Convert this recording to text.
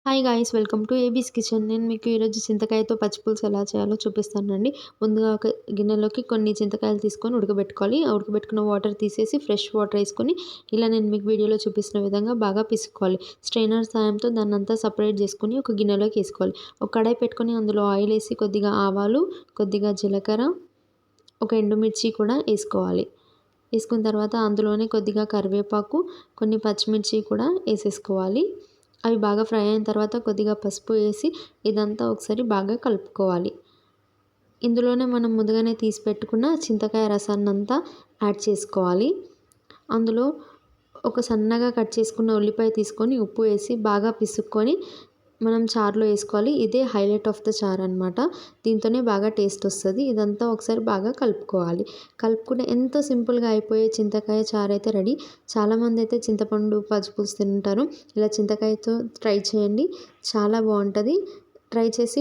Hi guys, welcome to Abby's kitchen. నేను మీకు ఈరోజు చింతకాయతో పచ్చిపులుసు ఎలా చేయాలో చూపిస్తానండి. ముందుగా ఒక గిన్నెలోకి కొన్ని చింతకాయలు తీసుకొని ఉడకబెట్టుకోవాలి. ఆ ఉడకబెట్టుకున్న వాటర్ తీసేసి ఫ్రెష్ వాటర్ వేసుకొని ఇలా నేను మీకు వీడియోలో చూపిస్తున్న విధంగా బాగా పిసుకోవాలి. స్ట్రైనర్ సాయంతో దాన్నంతా సపరేట్ చేసుకొని ఒక గిన్నెలోకి వేసుకోవాలి. ఒక కడాయి పెట్టుకొని అందులో ఆయిల్ వేసి కొద్దిగా ఆవాలు, కొద్దిగా జీలకర్ర, ఒక ఎండుమిర్చి కూడా వేసుకోవాలి. వేసుకున్న తర్వాత అందులోనే కొద్దిగా కరివేపాకు, కొన్ని పచ్చిమిర్చి కూడా వేసేసుకోవాలి. అవి బాగా ఫ్రై అయిన తర్వాత కొద్దిగా పసుపు వేసి ఇదంతా ఒకసారి బాగా కలుపుకోవాలి. ఇందులోనే మనం ముందుగానే తీసి పెట్టుకున్న చింతకాయ రసాన్నంతా యాడ్ చేసుకోవాలి. అందులో ఒక సన్నగా కట్ చేసుకున్న ఉల్లిపాయ తీసుకొని ఉప్పు వేసి బాగా పిసుక్కొని మనం చారులో వేసుకోవాలి. ఇదే హైలైట్ ఆఫ్ ద చారు అనమాట. దీంతోనే బాగా టేస్ట్ వస్తుంది. ఇదంతా ఒకసారి బాగా కలుపుకోవాలి. కలుపుకుని ఎంతో సింపుల్గా అయిపోయే చింతకాయ చారు అయితే రెడీ. చాలామంది అయితే చింతపండు పచ్చిపులుసు తింటారు. ఇలా చింతకాయతో ట్రై చేయండి, చాలా బాగుంటుంది. ట్రై చేసి